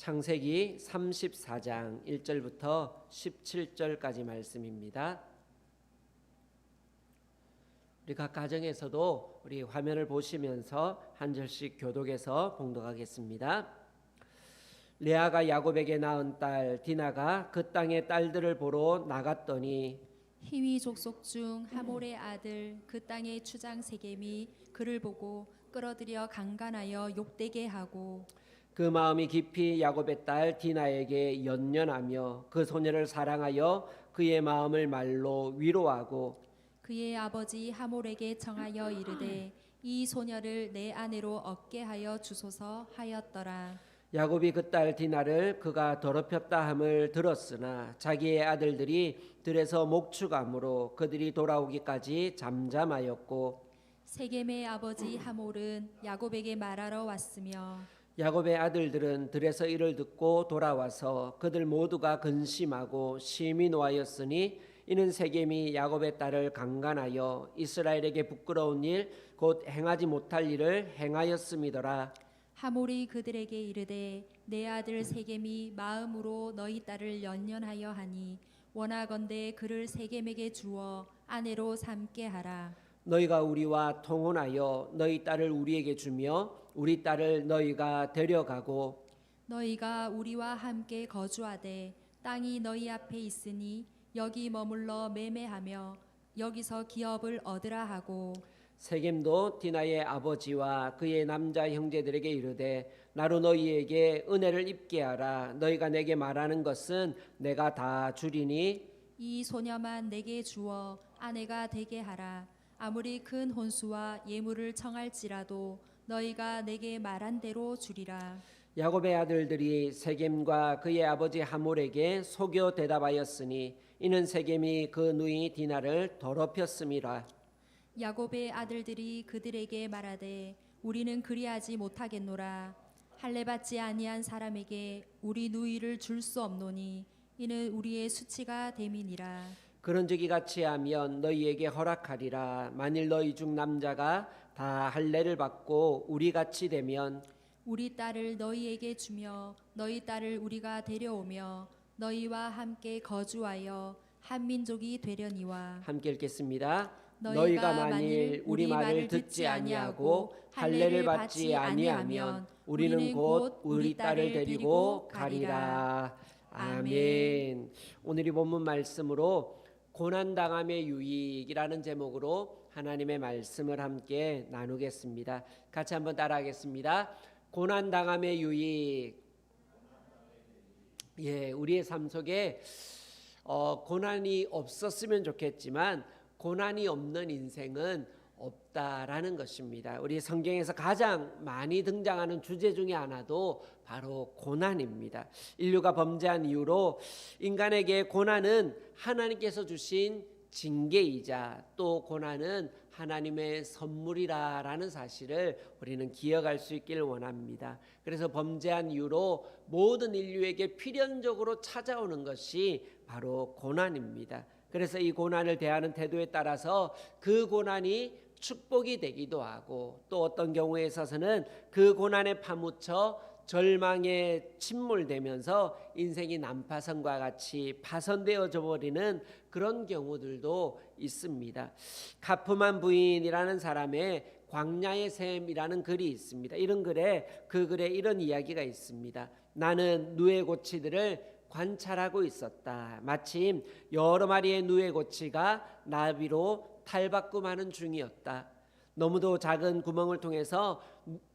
창세기 34장 1절부터 17절까지 말씀입니다. 우리 각 가정에서도 우리 화면을 보시면서 한 절씩 교독해서 봉독하겠습니다. 레아가 야곱에게 낳은 딸 디나가 그 땅의 딸들을 보러 나갔더니 히위 족속 중 하몰의 아들 그 땅의 추장 세겜이 그를 보고 끌어들여 강간하여 욕되게 하고 그 마음이 깊이 야곱의 딸 디나에게 연연하며 그 소녀를 사랑하여 그의 마음을 말로 위로하고 그의 아버지 하몰에게 청하여 이르되 이 소녀를 내 아내로 얻게 하여 주소서 하였더라. 야곱이 그 딸 디나를 그가 더럽혔다 함을 들었으나 자기의 아들들이 들에서 목축함으로 그들이 돌아오기까지 잠잠하였고 세겜의 아버지 하몰은 야곱에게 말하러 왔으며 야곱의 아들들은 들에서 이를 듣고 돌아와서 그들 모두가 근심하고 심히 노하였으니 이는 세겜이 야곱의 딸을 강간하여 이스라엘에게 부끄러운 일 곧 행하지 못할 일을 행하였음이더라. 하몰이 그들에게 이르되 내 아들 세겜이 마음으로 너희 딸을 연연하여 하니 원하건대 그를 세겜에게 주어 아내로 삼게 하라. 너희가 우리와 통혼하여 너희 딸을 우리에게 주며 우리 딸을 너희가 데려가고 너희가 우리와 함께 거주하되 땅이 너희 앞에 있으니 여기 머물러 매매하며 여기서 기업을 얻으라 하고 세겜도 디나의 아버지와 그의 남자 형제들에게 이르되 나로 너희에게 은혜를 입게 하라. 너희가 내게 말하는 것은 내가 다 주리니 이 소녀만 내게 주어 아내가 되게 하라. 아무리 큰 혼수와 예물을 청할지라도 너희가 내게 말한 대로 주리라. 야곱의 아들들이 세겜과 그의 아버지 하몰에게 속여 대답하였으니 이는 세겜이 그 누이 디나를 더럽혔음이라. 야곱의 아들들이 그들에게 말하되 우리는 그리하지 못하겠노라. 할례 받지 아니한 사람에게 우리 누이를 줄 수 없노니 이는 우리의 수치가 됨이니라. 그런즉 이같이 하면 너희에게 허락하리라. 만일 너희 중 남자가 다 할례를 받고 우리같이 되면 우리 딸을 너희에게 주며 너희 딸을 우리가 데려오며 너희와 함께 거주하여 한 민족이 되려니와. 함께 읽겠습니다. 너희가 만일 우리 말을 듣지 아니하고 할례를 받지 아니하면 우리는 곧 우리 딸을 데리고 가리라. 아멘. 오늘 이 본문 말씀으로 고난당함의 유익이라는 제목으로 하나님의 말씀을 함께 나누겠습니다. 같이 한번 따라하겠습니다. 고난당함의 유익. 우리의 삶 속에 고난이 없었으면 좋겠지만 고난이 없는 인생은 없다라는 것입니다. 우리 성경에서 가장 많이 등장하는 주제 중에 하나도 바로 고난입니다. 인류가 범죄한 이후로 인간에게 고난은 하나님께서 주신 징계이자 또 고난은 하나님의 선물이라는 사실을 우리는 기억할 수 있기를 원합니다. 그래서 범죄한 이후로 모든 인류에게 필연적으로 찾아오는 것이 바로 고난입니다. 그래서 이 고난을 대하는 태도에 따라서 그 고난이 축복이 되기도 하고 또 어떤 경우에 있어서는 그 고난에 파묻혀 절망에 침몰되면서 인생이 난파선과 같이 파선되어져 버리는 그런 경우들도 있습니다. 가프만 부인이라는 사람의 광야의 샘이라는 글이 있습니다. 이런 글에 그 글에 이런 이야기가 있습니다. 나는 누에 고치들을 관찰하고 있었다. 마침 여러 마리의 누에 고치가 나비로 탈바꿈하는 중이었다. 너무도 작은 구멍을 통해서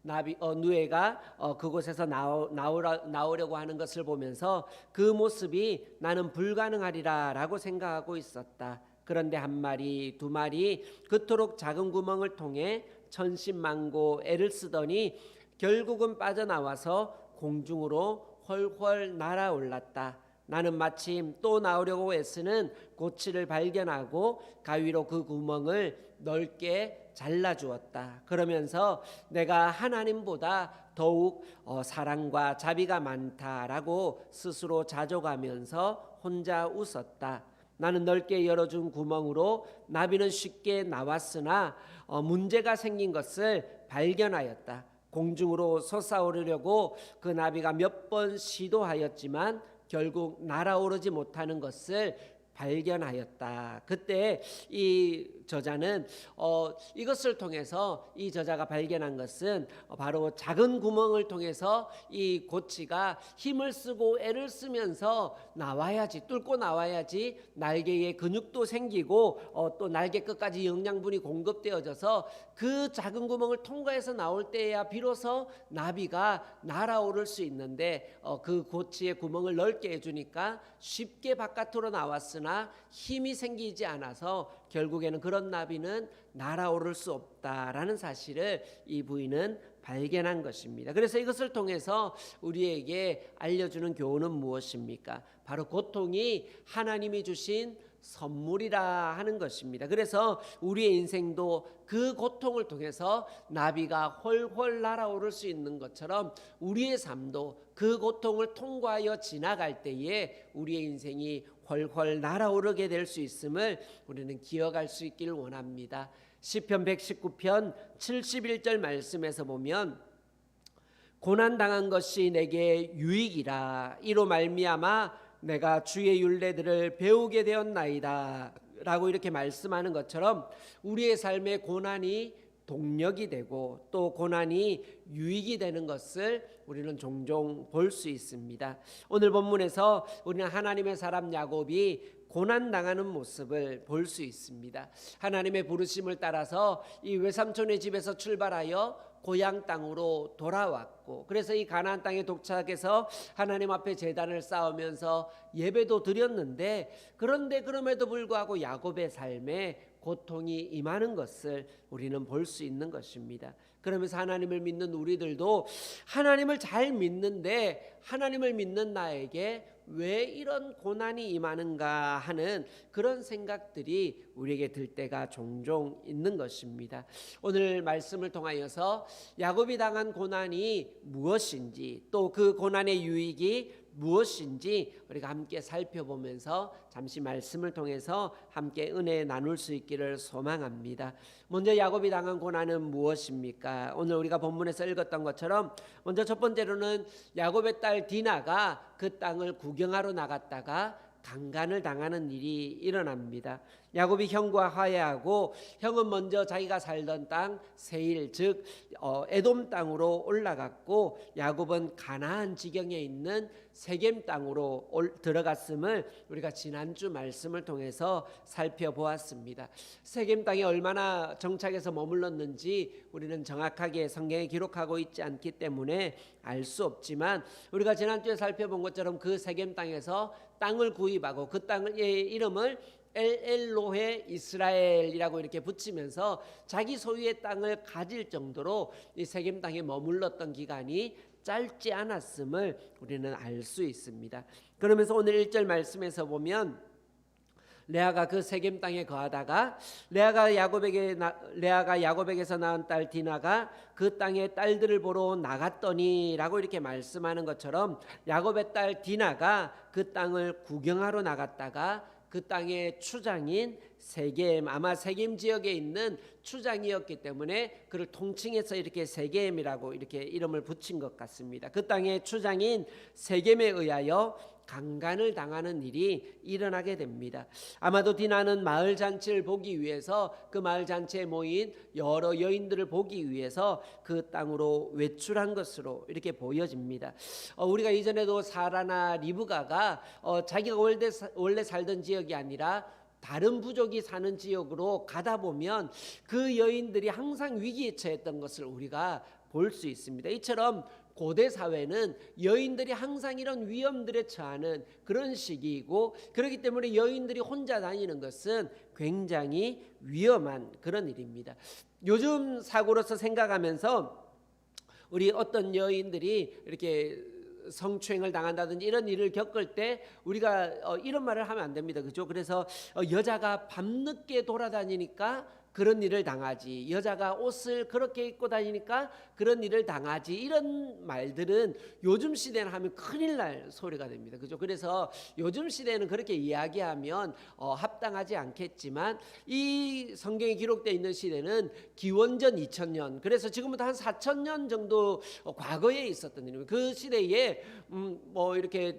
누에가 그곳에서 나오려고 하는 것을 보면서 그 모습이 나는 불가능하리라 라고 생각하고 있었다. 그런데 한 마리 두 마리 그토록 작은 구멍을 통해 천신만고 애를 쓰더니 결국은 빠져나와서 공중으로 훨훨 날아올랐다. 나는 마침 또 나오려고 애쓰는 고치를 발견하고 가위로 그 구멍을 넓게 잘라주었다. 그러면서 내가 하나님보다 더욱 사랑과 자비가 많다라고 스스로 자족하면서 혼자 웃었다. 나는 넓게 열어준 구멍으로 나비는 쉽게 나왔으나 문제가 생긴 것을 발견하였다. 공중으로 솟아오르려고 그 나비가 몇 번 시도하였지만 결국 날아오르지 못하는 것을 발견하였다. 그때 이 저자는 이것을 통해서 이 저자가 발견한 것은 바로 작은 구멍을 통해서 이 고치가 힘을 쓰고 애를 쓰면서 나와야지, 뚫고 나와야지 날개에 근육도 생기고 또 날개 끝까지 영양분이 공급되어져서 그 작은 구멍을 통과해서 나올 때야 비로소 나비가 날아오를 수 있는데 그 고치의 구멍을 넓게 해주니까 쉽게 바깥으로 나왔으나 힘이 생기지 않아서 결국에는 그런 나비는 날아오를 수 없다라는 사실을 이 부인은 발견한 것입니다. 그래서 이것을 통해서 우리에게 알려주는 교훈은 무엇입니까? 바로 고통이 하나님이 주신 선물이라 하는 것입니다. 그래서 우리의 인생도 그 고통을 통해서 나비가 훨훨 날아오를 수 있는 것처럼 우리의 삶도 그 고통을 통과하여 지나갈 때에 우리의 인생이 훨훨 날아오르게 될 수 있음을 우리는 기억할 수 있기를 원합니다. 시편 119편 71절 말씀에서 보면 고난당한 것이 내게 유익이라 이로 말미암아 내가 주의 율례들을 배우게 되었나이다 라고 이렇게 말씀하는 것처럼 우리의 삶에 고난이 동력이 되고 또 고난이 유익이 되는 것을 우리는 종종 볼 수 있습니다. 오늘 본문에서 우리는 하나님의 사람 야곱이 고난당하는 모습을 볼 수 있습니다. 하나님의 부르심을 따라서 이 외삼촌의 집에서 출발하여 고향 땅으로 돌아왔고, 그래서 이 가나안 땅에 도착해서 하나님 앞에 제단을 쌓으면서 예배도 드렸는데, 그런데 그럼에도 불구하고 야곱의 삶에 고통이 임하는 것을 우리는 볼 수 있는 것입니다. 그러면서 하나님을 믿는 우리들도 하나님을 잘 믿는데 하나님을 믿는 나에게 왜 이런 고난이 임하는가 하는 그런 생각들이 우리에게 들 때가 종종 있는 것입니다. 오늘 말씀을 통하여서 야곱이 당한 고난이 무엇인지 또 그 고난의 유익이 무엇인지 우리가 함께 살펴보면서 잠시 말씀을 통해서 함께 은혜 나눌 수 있기를 소망합니다. 먼저 야곱이 당한 고난은 무엇입니까? 오늘 우리가 본문에서 읽었던 것처럼 먼저 첫 번째로는 야곱의 딸 디나가 그 땅을 구경하러 나갔다가 강간을 당하는 일이 일어납니다. 야곱이 형과 화해하고 형은 먼저 자기가 살던 땅 세일 즉 에돔 땅으로 올라갔고 야곱은 가나안 지경에 있는 세겜 땅으로 들어갔음을 우리가 지난주 말씀을 통해서 살펴보았습니다. 세겜 땅에 얼마나 정착해서 머물렀는지 우리는 정확하게 성경에 기록하고 있지 않기 때문에 알 수 없지만 우리가 지난주에 살펴본 것처럼 그 세겜 땅에서 땅을 구입하고 그 땅의 이름을 엘로헤 이스라엘이라고 이렇게 붙이면서 자기 소유의 땅을 가질 정도로 이 세겜 땅에 머물렀던 기간이 짧지 않았음을 우리는 알 수 있습니다. 그러면서 오늘 1절 말씀에서 보면 레아가 그 세겜 땅에 거하다가 레아가 야곱에게서 낳은 딸 디나가 그 땅의 딸들을 보러 나갔더니라고 이렇게 말씀하는 것처럼 야곱의 딸 디나가 그 땅을 구경하러 나갔다가 그 땅의 추장인 세겜, 아마 세겜 지역에 있는 추장이었기 때문에 그를 통칭해서 이렇게 세겜이라고 이렇게 이름을 붙인 것 같습니다. 그 땅의 추장인 세겜에 의하여 강간을 당하는 일이 일어나게 됩니다. 아마도 디나는 마을 잔치를 보기 위해서 그 마을 잔치에 모인 여러 여인들을 보기 위해서 그 땅으로 외출한 것으로 이렇게 보여집니다. 우리가 이전에도 사라나 리브가가 자기가 원래 살던 지역이 아니라 다른 부족이 사는 지역으로 가다 보면 그 여인들이 항상 위기에 처했던 것을 우리가 볼 수 있습니다. 이처럼 고대 사회는 여인들이 항상 이런 위험들에 처하는 그런 시기이고 그렇기 때문에 여인들이 혼자 다니는 것은 굉장히 위험한 그런 일입니다. 요즘 사고로서 생각하면서 우리 어떤 여인들이 이렇게 성추행을 당한다든지 이런 일을 겪을 때 우리가 이런 말을 하면 안 됩니다. 그죠? 그래서 여자가 밤늦게 돌아다니니까 그런 일을 당하지, 여자가 옷을 그렇게 입고 다니니까 그런 일을 당하지, 이런 말들은 요즘 시대는 하면 큰일 날 소리가 됩니다. 그죠? 그래서 요즘 시대는 그렇게 이야기하면 합당하지 않겠지만, 이 성경에 기록되어 있는 시대는 기원전 2000년, 그래서 지금부터 한 4000년 정도 과거에 있었던 일입니다. 그 시대에 뭐 이렇게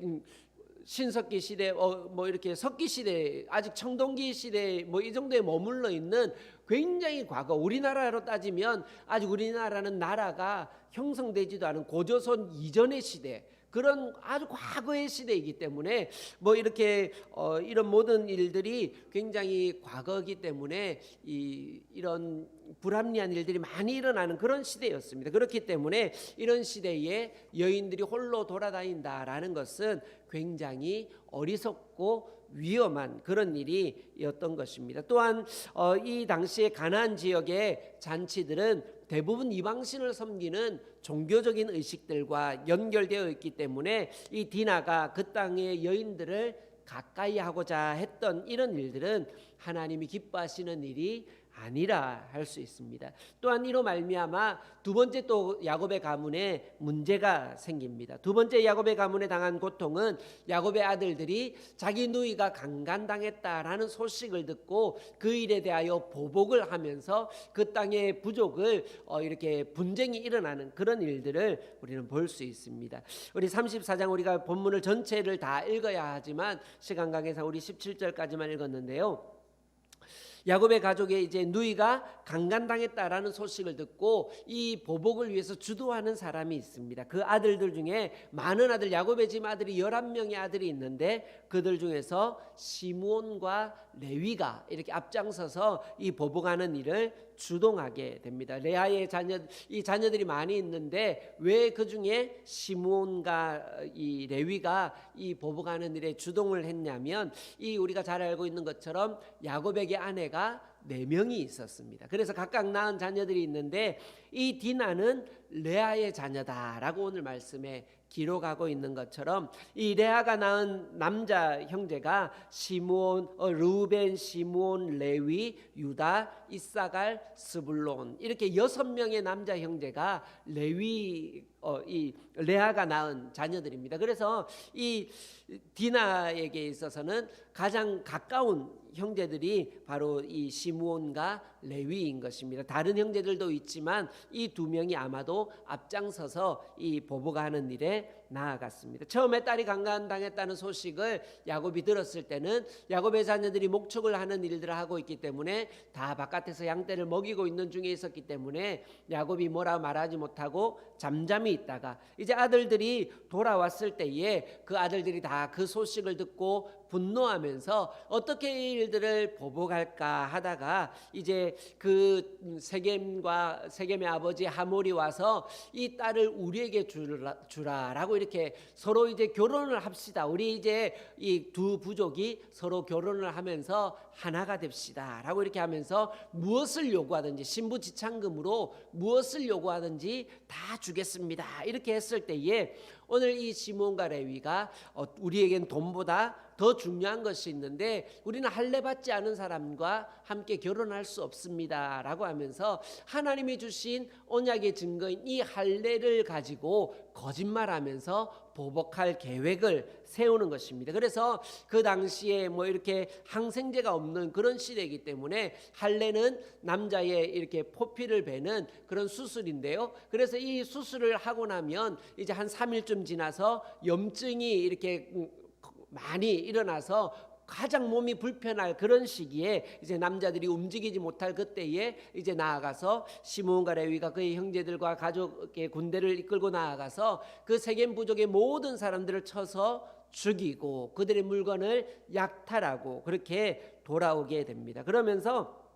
신석기 시대, 뭐 이렇게 석기 시대, 아직 청동기 시대, 뭐 이 정도에 머물러 있는 굉장히 과거, 우리나라로 따지면 아직 우리나라는 나라가 형성되지도 않은 고조선 이전의 시대, 그런 아주 과거의 시대이기 때문에 뭐 이렇게 이런 모든 일들이 굉장히 과거이기 때문에 이런 불합리한 일들이 많이 일어나는 그런 시대였습니다. 그렇기 때문에 이런 시대에 여인들이 홀로 돌아다닌다라는 것은 굉장히 어리석고 위험한 그런 일이었던 것입니다. 또한 이 당시에 가나안 지역의 잔치들은 대부분 이방신을 섬기는 종교적인 의식들과 연결되어 있기 때문에 이 디나가 그 땅의 여인들을 가까이 하고자 했던 이런 일들은 하나님이 기뻐하시는 일이 아니라 할 수 있습니다. 또한 이로 말미암아 두 번째 또 야곱의 가문에 문제가 생깁니다. 두 번째 야곱의 가문에 당한 고통은 야곱의 아들들이 자기 누이가 강간당했다라는 소식을 듣고 그 일에 대하여 보복을 하면서 그 땅의 부족을 이렇게 분쟁이 일어나는 그런 일들을 우리는 볼 수 있습니다. 우리 34장 우리가 본문을 전체를 다 읽어야 하지만 시간 관계상 우리 17절까지만 읽었는데요. 야곱의 가족의 이제 누이가 강간당했다라는 소식을 듣고 이 보복을 위해서 주도하는 사람이 있습니다. 그 아들들 중에 많은 아들, 야곱의 집 아들이 11명의 아들이 있는데 그들 중에서 시므온과 레위가 이렇게 앞장서서 이 보복하는 일을 주동하게 됩니다. 레아의 이 자녀들이 많이 있는데 왜 그 중에 시므온과 이 레위가 이 보복하는 일에 주동을 했냐면, 이 우리가 잘 알고 있는 것처럼 야곱에게 아내가 4명이 있었습니다. 그래서 각각 낳은 자녀들이 있는데 이 디나는 레아의 자녀다라고 오늘 말씀에 기록하고 있는 것처럼 이 레아가 낳은 남자 형제가 시므온, 르우벤, 시므온, 레위, 유다, 이사갈, 스불론, 이렇게 6명의 남자 형제가 이 레아가 낳은 자녀들입니다. 그래서 이 디나에게 있어서는 가장 가까운 형제들이 바로 이 시므온과 레위인 것입니다. 다른 형제들도 있지만 이 두 명이 아마도 앞장서서 이 보복하는 일에 나아갔습니다. 처음에 딸이 강간당했다는 소식을 야곱이 들었을 때는 야곱의 자녀들이 목축을 하는 일들을 하고 있기 때문에 다 바깥에서 양떼를 먹이고 있는 중에 있었기 때문에 야곱이 뭐라 말하지 못하고 잠잠히 있다가 이제 아들들이 돌아왔을 때에 그 아들들이 다 그 소식을 듣고 분노하면서 어떻게 일들을 보복할까 하다가 이제 그 세겜의 아버지 하몰이 와서 이 딸을 우리에게 주라라고 이렇게 서로 이제 결혼을 합시다. 우리 이제 이 두 부족이 서로 결혼을 하면서 하나가 됩시다라고 이렇게 하면서 무엇을 요구하든지 신부지참금으로 무엇을 요구하든지 다 주겠습니다. 이렇게 했을 때에 오늘 이 시므온과 레위가 우리에겐 돈보다 더 중요한 것이 있는데 우리는 할례 받지 않은 사람과 함께 결혼할 수 없습니다 라고 하면서 하나님이 주신 언약의 증거인 이 할례를 가지고 거짓말하면서 보복할 계획을 세우는 것입니다. 그래서 그 당시에 뭐 이렇게 항생제가 없는 그런 시대이기 때문에 할례는 남자의 이렇게 포피를 베는 그런 수술인데요. 그래서 이 수술을 하고 나면 이제 한 3일쯤 지나서 염증이 이렇게 많이 일어나서 가장 몸이 불편할 그런 시기에 이제 남자들이 움직이지 못할 그때에 이제 나아가서 시므온과 레위가 그의 형제들과 가족의 군대를 이끌고 나아가서 그 세겜 부족의 모든 사람들을 쳐서 죽이고 그들의 물건을 약탈하고 그렇게 돌아오게 됩니다. 그러면서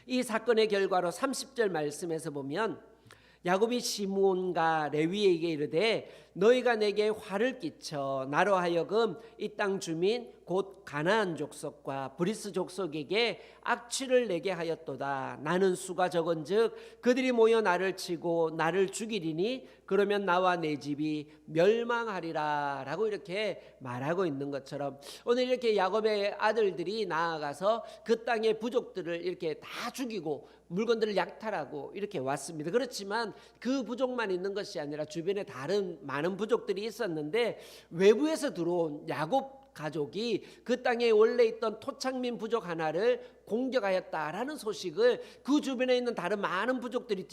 이 사건의 결과로 30절 말씀에서 보면 야곱이 시므온과 레위에게 이르되 너희가 내게 화를 끼쳐 나로 하여금 이 땅 주민 곧 가나안 족속과 브리스 족속에게 악취를 내게 하였도다. 나는 수가 적은즉 그들이 모여 나를 치고 나를 죽이리니 그러면 나와 내 집이 멸망하리라 라고 이렇게 말하고 있는 것처럼 오늘 이렇게 야곱의 아들들이 나아가서 그 땅의 부족들을 이렇게 다 죽이고 물건들을 약탈하고 이렇게 왔습니다. 그렇지만 그 부족만 있는 것이 아니라 주변에 다른 많은 부족들이 있었는데 외부에서 들어온 야곱 가족이 그 땅에 원래 있던 토착민 부족 하나를 공격하였다라는 소식을 그 주변에 있는 다른 많은 부족들이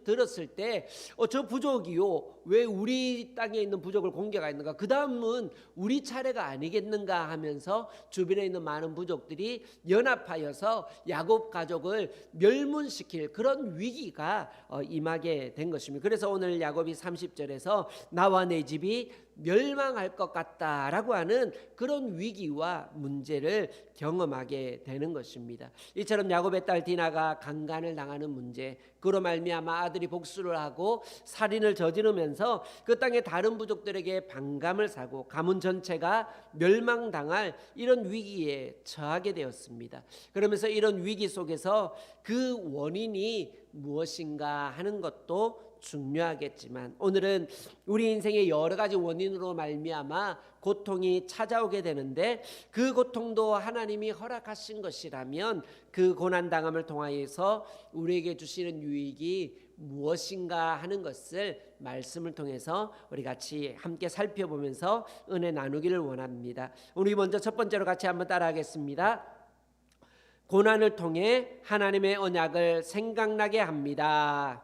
들었을 때 저 부족이요 왜 우리 땅에 있는 부족을 공격하였는가, 그 다음은 우리 차례가 아니겠는가 하면서 주변에 있는 많은 부족들이 연합하여서 야곱 가족을 멸문시킬 그런 위기가 임하게 된 것입니다. 그래서 오늘 야곱이 30절에서 나와 내 집이 멸망할 것 같다라고 하는 그런 위기와 문제를 경험하게 되는 것입니다. 이처럼 야곱의 딸 디나가 강간을 당하는 문제, 그로 말미암아 아들이 복수를 하고 살인을 저지르면서 그 땅의 다른 부족들에게 반감을 사고 가문 전체가 멸망당할 이런 위기에 처하게 되었습니다. 그러면서 이런 위기 속에서 그 원인이 무엇인가 하는 것도 중요하겠지만 오늘은 우리 인생의 여러 가지 원인으로 말미암아 고통이 찾아오게 되는데 그 고통도 하나님이 허락하신 것이라면 그 고난당함을 통하여서 우리에게 주시는 유익이 무엇인가 하는 것을 말씀을 통해서 우리 같이 함께 살펴보면서 은혜 나누기를 원합니다. 우리 먼저 첫 번째로 같이 한번 따라하겠습니다. 고난을 통해 하나님의 언약을 생각나게 합니다.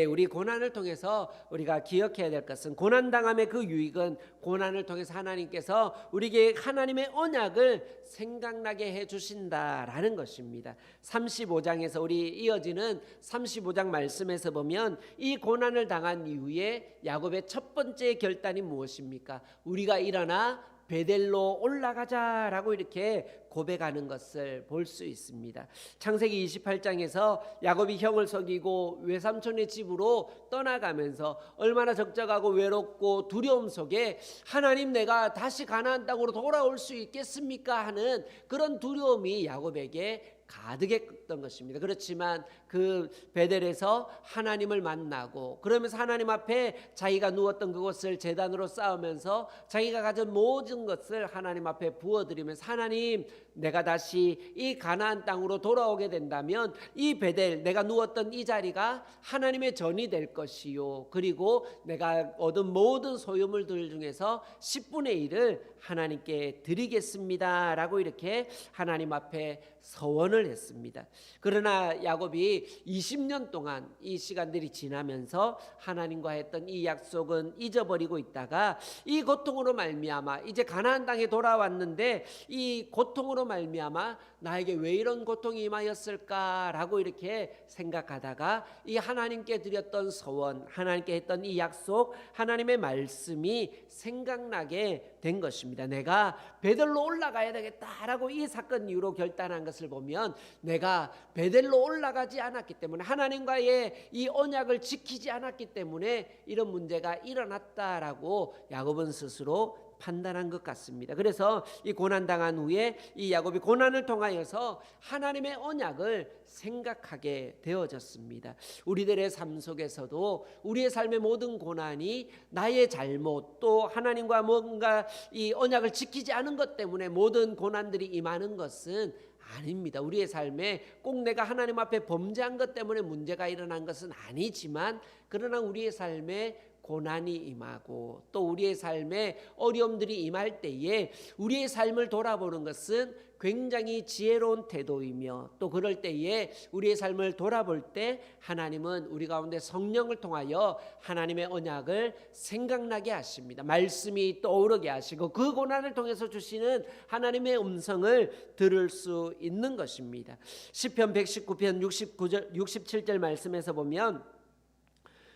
우리 고난을 통해서 우리가 기억해야 될 것은 고난당함의 그 유익은 고난을 통해서 하나님께서 우리에게 하나님의 언약을 생각나게 해주신다라는 것입니다. 35장에서 우리 이어지는 35장 말씀에서 보면 이 고난을 당한 이후에 야곱의 첫 번째 결단이 무엇입니까? 우리가 일어나 베델로 올라가자라고 이렇게 고백하는 것을 볼 수 있습니다. 창세기 28장에서 야곱이 형을 속이고 외삼촌의 집으로 떠나가면서 얼마나 적적하고 외롭고 두려움 속에 하나님 내가 다시 가나안 땅으로 돌아올 수 있겠습니까 하는 그런 두려움이 야곱에게 가득했던 것입니다. 그렇지만 그 베델에서 하나님을 만나고 그러면서 하나님 앞에 자기가 누웠던 그곳을 제단으로 쌓으면서 자기가 가진 모든 것을 하나님 앞에 부어드리면서 하나님 내가 다시 이 가나안 땅으로 돌아오게 된다면 이 베델 내가 누웠던 이 자리가 하나님의 전이 될 것이요 그리고 내가 얻은 모든 소유물들 중에서 10분의 1을 하나님께 드리겠습니다 라고 이렇게 하나님 앞에 서원을 했습니다. 그러나 야곱이 20년 동안 이 시간들이 지나면서 하나님과 했던 이 약속은 잊어버리고 있다가 이 고통으로 말미암아 이제 가나안 땅에 돌아왔는데 이 고통으로 말미암아 나에게 왜 이런 고통이 임하였을까라고 이렇게 생각하다가 이 하나님께 드렸던 서원, 하나님께 했던 이 약속, 하나님의 말씀이 생각나게 된 것입니다. 내가 베델로 올라가야 되겠다라고 이 사건 이후로 결단한 것을 보면 내가 베델로 올라가지 않았기 때문에 하나님과의 이 언약을 지키지 않았기 때문에 이런 문제가 일어났다라고 야곱은 스스로 판단한 것 같습니다. 그래서 이 고난당한 후에 이 야곱이 고난을 통하여서 하나님의 언약을 생각하게 되어졌습니다. 우리들의 삶 속에서도 우리의 삶의 모든 고난이 나의 잘못 또 하나님과 뭔가 이 언약을 지키지 않은 것 때문에 모든 고난들이 임하는 것은 아닙니다. 우리의 삶에 꼭 내가 하나님 앞에 범죄한 것 때문에 문제가 일어난 것은 아니지만 그러나 우리의 삶에 고난이 임하고 또 우리의 삶에 어려움들이 임할 때에 우리의 삶을 돌아보는 것은 굉장히 지혜로운 태도이며 또 그럴 때에 우리의 삶을 돌아볼 때 하나님은 우리 가운데 성령을 통하여 하나님의 언약을 생각나게 하십니다. 말씀이 떠오르게 하시고 그 고난을 통해서 주시는 하나님의 음성을 들을 수 있는 것입니다. 시편 119편 67절 말씀에서 보면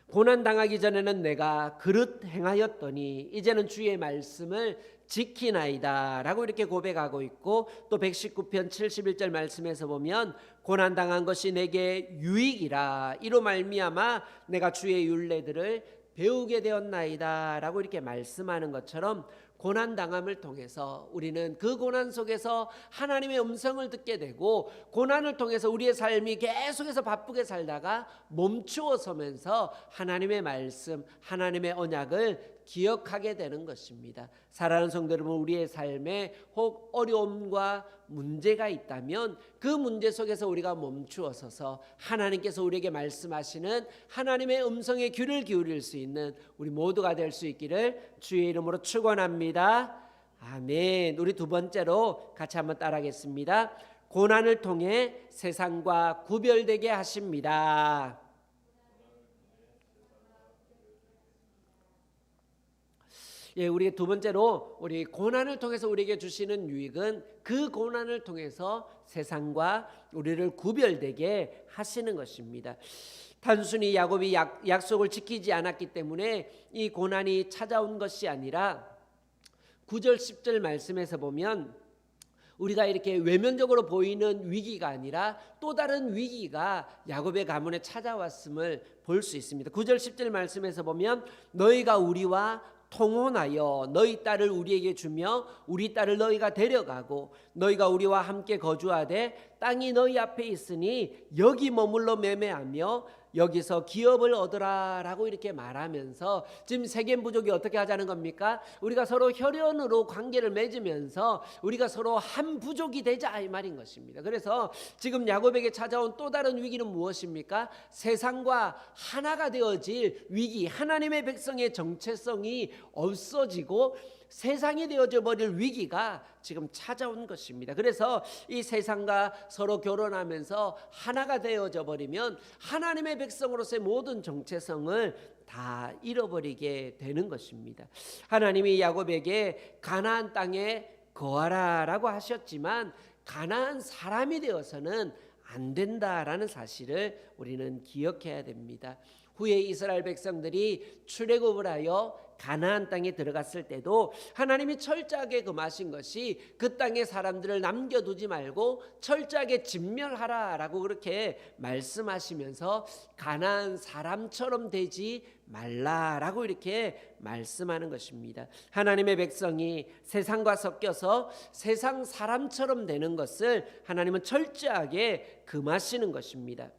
고난 당하기 전에는 내가 그릇 행하였더니 이제는 주의 말씀을 지키나이다 라고 이렇게 고백하고 있고, 또 119편 71절 말씀에서 보면 고난 당한 것이 내게 유익이라 이로 말미암아 내가 주의 율례들을 배우게 되었나이다 라고 이렇게 말씀하는 것처럼, 고난 당함을 통해서 우리는 그 고난 속에서 하나님의 음성을 듣게 되고, 고난을 통해서 우리의 삶이 계속해서 바쁘게 살다가 멈추어 서면서 하나님의 말씀, 하나님의 언약을 기억하게 되는 것입니다. 사랑하는 성도 여러분, 우리의 삶에 혹 어려움과 문제가 있다면 그 문제 속에서 우리가 멈추어 서서 하나님께서 우리에게 말씀하시는 하나님의 음성에 귀를 기울일 수 있는 우리 모두가 될 수 있기를 주의 이름으로 축원합니다. 아멘. 우리 두 번째로 같이 한번 따라하겠습니다. 고난을 통해 세상과 구별되게 하십니다. 예, 우리 두 번째로 우리 고난을 통해서 우리에게 주시는 유익은 그 고난을 통해서 세상과 우리를 구별되게 하시는 것입니다. 단순히 야곱이 약속을 지키지 않았기 때문에 이 고난이 찾아온 것이 아니라 9절 10절 말씀에서 보면 우리가 이렇게 외면적으로 보이는 위기가 아니라 또 다른 위기가 야곱의 가문에 찾아왔음을 볼 수 있습니다. 9절 10절 말씀에서 보면 너희가 우리와 통혼하여 너희 딸을 우리에게 주며 우리 딸을 너희가 데려가고 너희가 우리와 함께 거주하되 땅이 너희 앞에 있으니 여기 머물러 매매하며 여기서 기업을 얻으라 라고 이렇게 말하면서, 지금 세겜 부족이 어떻게 하자는 겁니까? 우리가 서로 혈연으로 관계를 맺으면서 우리가 서로 한 부족이 되자 이 말인 것입니다. 그래서 지금 야곱에게 찾아온 또 다른 위기는 무엇입니까? 세상과 하나가 되어질 위기, 하나님의 백성의 정체성이 없어지고 세상이 되어져 버릴 위기가 지금 찾아온 것입니다. 그래서 이 세상과 서로 결혼하면서 하나가 되어져 버리면 하나님의 백성으로서의 모든 정체성을 다 잃어버리게 되는 것입니다. 하나님이 야곱에게 가나안 땅에 거하라라고 하셨지만 가나안 사람이 되어서는 안 된다라는 사실을 우리는 기억해야 됩니다. 후에 이스라엘 백성들이 출애굽을 하여 가나안 땅에 들어갔을 때도 하나님이 철저하게 금하신 것이 그 땅의 사람들을 남겨두지 말고 철저하게 진멸하라라고 그렇게 말씀하시면서 가나안 사람처럼 되지 말라라고 이렇게 말씀하는 것입니다. 하나님의 백성이 세상과 섞여서 세상 사람처럼 되는 것을 하나님은 철저하게 금하시는 것입니다.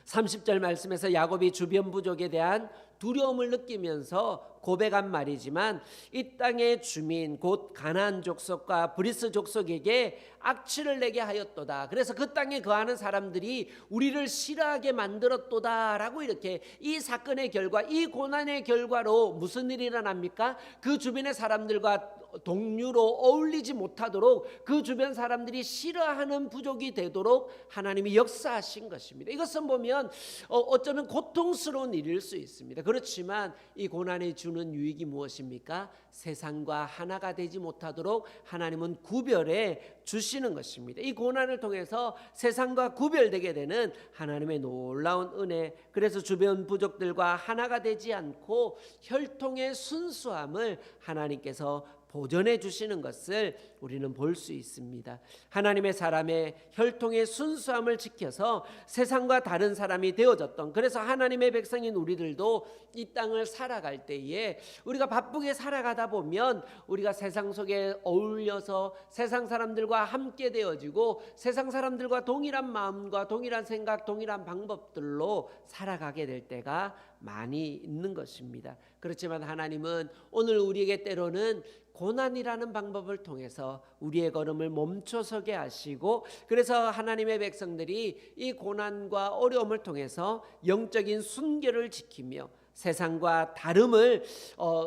30절 말씀에서 야곱이 주변 부족에 대한 두려움을 느끼면서 고백한 말이지만, 이 땅의 주민 곧 가나안 족속과 브리스 족속에게 악취를 내게 하였도다. 그래서 그 땅에 거하는 사람들이 우리를 싫어하게 만들었도다 라고 이렇게, 이 사건의 결과, 이 고난의 결과로 무슨 일이 일어납니까? 그 주변의 사람들과 동류로 어울리지 못하도록 그 주변 사람들이 싫어하는 부족이 되도록 하나님이 역사하신 것입니다. 이것은 보면 어쩌면 고통스러운 일일 수 있습니다. 그렇지만 이 고난이 주는 유익이 무엇입니까? 세상과 하나가 되지 못하도록 하나님은 구별해 주시는 것입니다. 이 고난을 통해서 세상과 구별되게 되는 하나님의 놀라운 은혜, 그래서 주변 부족들과 하나가 되지 않고 혈통의 순수함을 하나님께서 보존해 주시는 것을 우리는 볼 수 있습니다. 하나님의 사람의 혈통의 순수함을 지켜서 세상과 다른 사람이 되어졌던, 그래서 하나님의 백성인 우리들도 이 땅을 살아갈 때에 우리가 바쁘게 살아가다 보면 우리가 세상 속에 어울려서 세상 사람들과 함께 되어지고 세상 사람들과 동일한 마음과 동일한 생각, 동일한 방법들로 살아가게 될 때가 많이 있는 것입니다. 그렇지만 하나님은 오늘 우리에게 때로는 고난이라는 방법을 통해서 우리의 걸음을 멈춰서게 하시고, 그래서 하나님의 백성들이 이 고난과 어려움을 통해서 영적인 순결을 지키며 세상과 다름을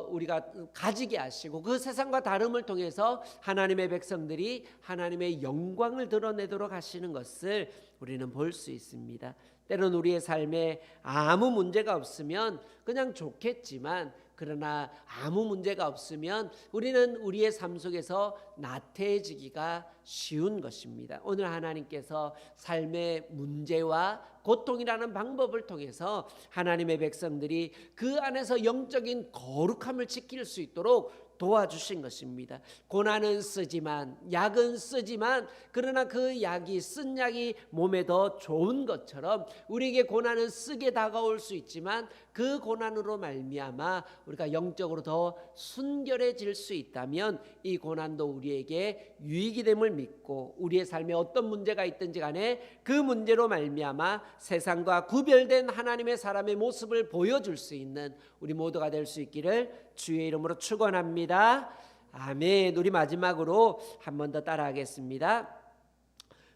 우리가 가지게 하시고, 그 세상과 다름을 통해서 하나님의 백성들이 하나님의 영광을 드러내도록 하시는 것을 우리는 볼 수 있습니다. 때로는 우리의 삶에 아무 문제가 없으면 그냥 좋겠지만, 그러나 아무 문제가 없으면 우리는 우리의 삶 속에서 나태해지기가 쉬운 것입니다. 오늘 하나님께서 삶의 문제와 고통이라는 방법을 통해서 하나님의 백성들이 그 안에서 영적인 거룩함을 지킬 수 있도록 도와주신 것입니다. 고난은 쓰지만, 약은 쓰지만, 그러나 그 약이, 쓴 약이 몸에 더 좋은 것처럼 우리에게 고난은 쓰게 다가올 수 있지만 그 고난으로 말미암아 우리가 영적으로 더 순결해질 수 있다면 이 고난도 우리에게 유익이 됨을 믿고, 우리의 삶에 어떤 문제가 있든지 간에 그 문제로 말미암아 세상과 구별된 하나님의 사람의 모습을 보여줄 수 있는 우리 모두가 될 수 있기를 주의 이름으로 축원합니다. 아멘. 우리 마지막으로 한 번 더 따라하겠습니다.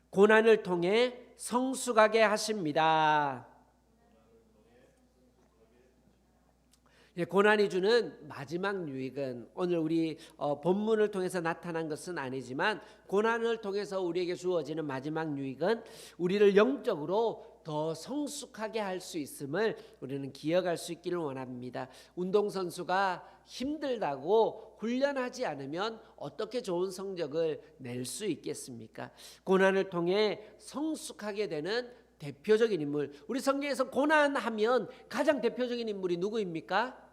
고난을 통해 성숙하게 하십니다. 고난이 주는 마지막 유익은, 오늘 우리 본문을 통해서 나타난 것은 아니지만 고난을 통해서 우리에게 주어지는 마지막 유익은 우리를 영적으로 더 성숙하게 할 수 있음을 우리는 기억할 수 있기를 원합니다. 운동선수가 힘들다고 훈련하지 않으면 어떻게 좋은 성적을 낼 수 있겠습니까? 고난을 통해 성숙하게 되는 대표적인 인물, 우리 성경에서 고난하면 가장 대표적인 인물이 누구입니까?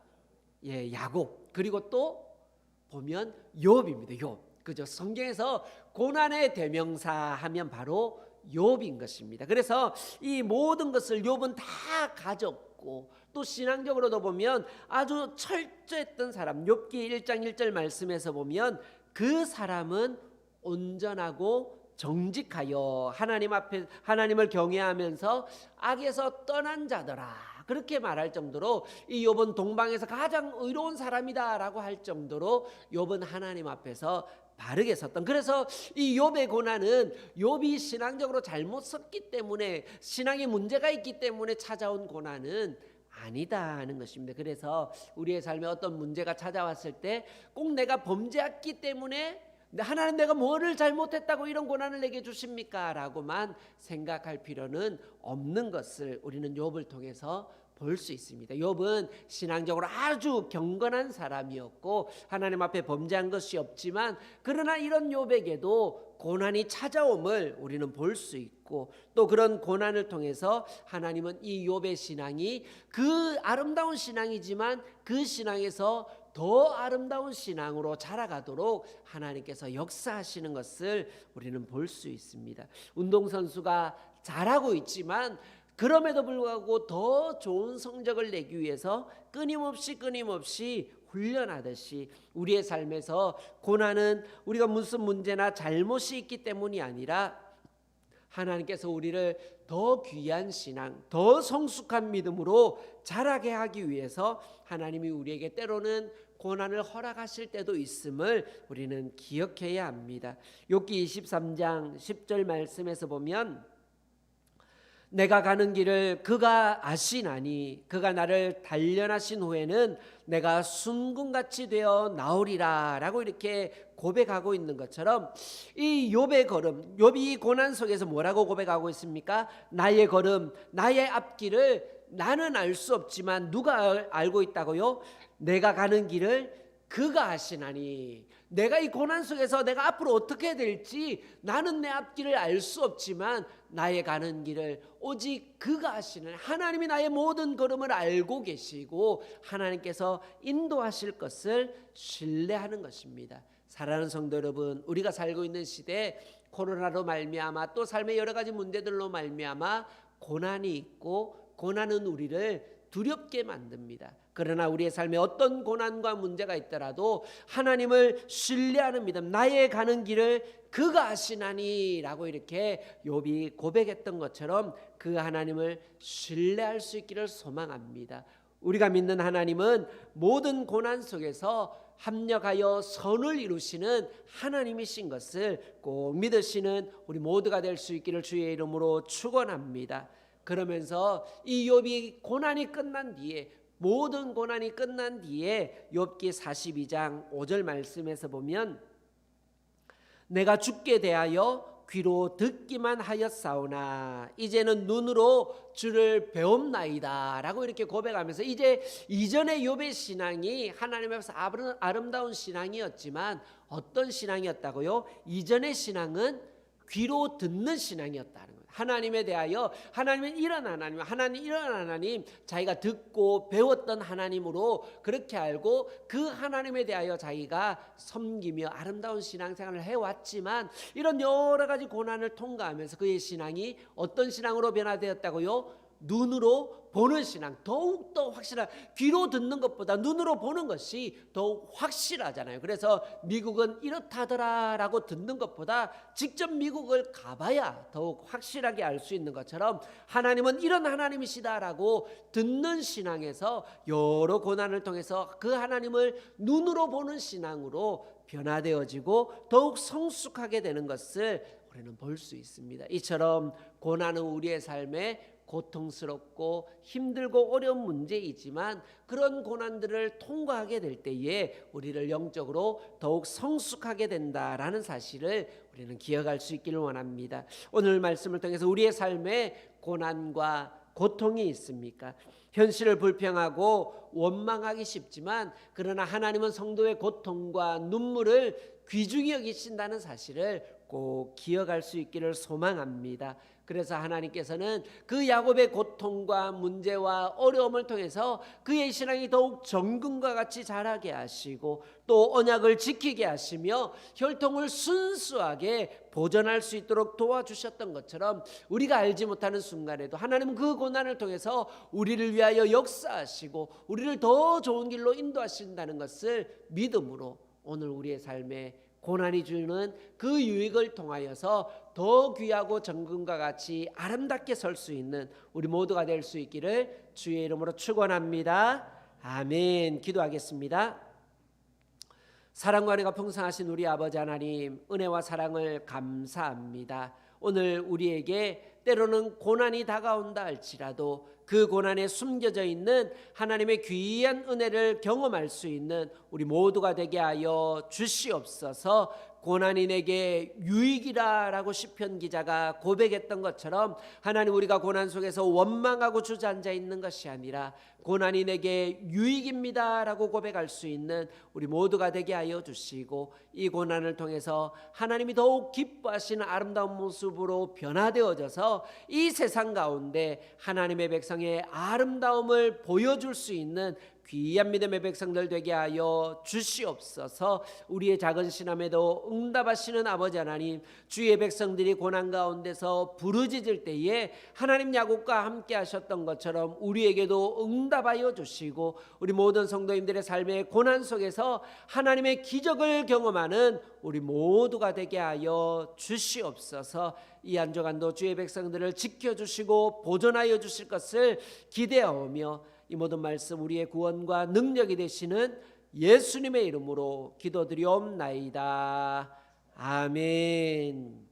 야곱, 그리고 또 보면 욥입니다. 욥, 그죠? 성경에서 고난의 대명사 하면 바로 욥인 것입니다. 그래서 이 모든 것을 욥은 다 가졌고, 또 신앙적으로도 보면 아주 철저했던 사람, 욥기 1장 1절 말씀에서 보면 그 사람은 온전하고 정직하여 하나님 앞에 하나님을 경외하면서 악에서 떠난 자더라, 그렇게 말할 정도로 이 욥은 동방에서 가장 의로운 사람이다라고 할 정도로 욥은 하나님 앞에서 바르게 섰던, 그래서 이 욥의 고난은 욥이 신앙적으로 잘못 섰기 때문에, 신앙에 문제가 있기 때문에 찾아온 고난은 아니다는 것입니다. 그래서 우리의 삶에 어떤 문제가 찾아왔을 때 꼭 내가 범죄했기 때문에 하나님 내가 뭐를 잘못했다고 이런 고난을 내게 주십니까? 라고만 생각할 필요는 없는 것을 우리는 욥을 통해서 볼 수 있습니다. 욥은 신앙적으로 아주 경건한 사람이었고 하나님 앞에 범죄한 것이 없지만, 그러나 이런 욥에게도 고난이 찾아옴을 우리는 볼 수 있고, 또 그런 고난을 통해서 하나님은 이 욥의 신앙이 그 아름다운 신앙이지만 그 신앙에서 더 아름다운 신앙으로 자라가도록 하나님께서 역사하시는 것을 우리는 볼 수 있습니다. 운동선수가 잘하고 있지만 그럼에도 불구하고 더 좋은 성적을 내기 위해서 끊임없이 훈련하듯이 우리의 삶에서 고난은 우리가 무슨 문제나 잘못이 있기 때문이 아니라 하나님께서 우리를 더 귀한 신앙, 더 성숙한 믿음으로 자라게 하기 위해서 하나님이 우리에게 때로는 고난을 허락하실 때도 있음을 우리는 기억해야 합니다. 욥기 23장 10절 말씀에서 보면 내가 가는 길을 그가 아시나니 그가 나를 단련하신 후에는 내가 순금같이 되어 나오리라 라고 이렇게 고백하고 있는 것처럼, 이 욥의 걸음, 욥이 고난 속에서 뭐라고 고백하고 있습니까? 나의 걸음, 나의 앞길을 나는 알 수 없지만 누가 알고 있다고요? 내가 가는 길을 그가 아시나니. 내가 이 고난 속에서 내가 앞으로 어떻게 될지 나는 내 앞길을 알 수 없지만 나의 가는 길을 오직 그가 아시는, 하나님이 나의 모든 걸음을 알고 계시고 하나님께서 인도하실 것을 신뢰하는 것입니다. 사랑하는 성도 여러분, 우리가 살고 있는 시대에 코로나로 말미암아 또 삶의 여러 가지 문제들로 말미암아 고난이 있고, 고난은 우리를 두렵게 만듭니다. 그러나 우리의 삶에 어떤 고난과 문제가 있더라도 하나님을 신뢰하는 믿음, 나의 가는 길을 그가 아시나니 라고 이렇게 욥이 고백했던 것처럼 그 하나님을 신뢰할 수 있기를 소망합니다. 우리가 믿는 하나님은 모든 고난 속에서 합력하여 선을 이루시는 하나님이신 것을 꼭 믿으시는 우리 모두가 될 수 있기를 주의 이름으로 축원합니다. 그러면서 이 욥이 고난이 끝난 뒤에, 모든 고난이 끝난 뒤에 욥기 42장 5절 말씀에서 보면 내가 죽게 대하여 귀로 듣기만 하였사오나 이제는 눈으로 주를 배움나이다 라고 이렇게 고백하면서, 이제 이전의 욥의 신앙이 하나님 앞에서 아름다운 신앙이었지만 어떤 신앙이었다고요? 이전의 신앙은 귀로 듣는 신앙이었다는 거예요. 하나님에 대하여 하나님은 이런 하나님, 하나님 이런 하나님, 자기가 듣고 배웠던 하나님으로 그렇게 알고 그 하나님에 대하여 자기가 섬기며 아름다운 신앙생활을 해왔지만 이런 여러 가지 고난을 통과하면서 그의 신앙이 어떤 신앙으로 변화되었다고요? 눈으로 보는 신앙, 더욱더 확실한, 귀로 듣는 것보다 눈으로 보는 것이 더욱 확실하잖아요. 그래서 미국은 이렇다더라라고 듣는 것보다 직접 미국을 가봐야 더욱 확실하게 알 수 있는 것처럼 하나님은 이런 하나님이시다라고 듣는 신앙에서 여러 고난을 통해서 그 하나님을 눈으로 보는 신앙으로 변화되어지고 더욱 성숙하게 되는 것을 우리는 볼 수 있습니다. 이처럼 고난은 우리의 삶에 고통스럽고 힘들고 어려운 문제이지만 그런 고난들을 통과하게 될 때에 우리를 영적으로 더욱 성숙하게 된다라는 사실을 우리는 기억할 수 있기를 원합니다. 오늘 말씀을 통해서 우리의 삶에 고난과 고통이 있습니까? 현실을 불평하고 원망하기 쉽지만 그러나 하나님은 성도의 고통과 눈물을 귀중히 여기신다는 사실을 꼭 기억할 수 있기를 소망합니다. 그래서 하나님께서는 그 야곱의 고통과 문제와 어려움을 통해서 그의 신앙이 더욱 정금과 같이 자라게 하시고 또 언약을 지키게 하시며 혈통을 순수하게 보존할 수 있도록 도와주셨던 것처럼 우리가 알지 못하는 순간에도 하나님은 그 고난을 통해서 우리를 위하여 역사하시고 우리를 더 좋은 길로 인도하신다는 것을 믿음으로 오늘 우리의 삶에 고난이 주는 그 유익을 통하여서 더 귀하고 정금과 같이 아름답게 설 수 있는 우리 모두가 될 수 있기를 주의 이름으로 축원합니다. 아멘. 기도하겠습니다. 사랑과 은혜가 풍성하신 우리 아버지 하나님, 은혜와 사랑을 감사합니다. 오늘 우리에게 때로는 고난이 다가온다 할지라도 그 고난에 숨겨져 있는 하나님의 귀한 은혜를 경험할 수 있는 우리 모두가 되게 하여 주시옵소서. 고난이 내게 유익이라라고 시편 기자가 고백했던 것처럼 하나님, 우리가 고난 속에서 원망하고 주저앉아 있는 것이 아니라 고난이 내게 유익입니다라고 고백할 수 있는 우리 모두가 되게 하여 주시고 이 고난을 통해서 하나님이 더욱 기뻐하시는 아름다운 모습으로 변화되어져서 이 세상 가운데 하나님의 백성의 아름다움을 보여줄 수 있는 귀한 믿음의 백성들 되게 하여 주시옵소서. 우리의 작은 신함에도 응답하시는 아버지 하나님, 주의 백성들이 고난 가운데서 부르짖을 때에 하나님 야곱과 함께 하셨던 것처럼 우리에게도 응답하여 주시고 우리 모든 성도님들의 삶의 고난 속에서 하나님의 기적을 경험하는 우리 모두가 되게 하여 주시옵소서. 이 한 주간도 주의 백성들을 지켜주시고 보존하여 주실 것을 기대하오며 이 모든 말씀 우리의 구원과 능력이 되시는 예수님의 이름으로 기도드리옵나이다. 아멘.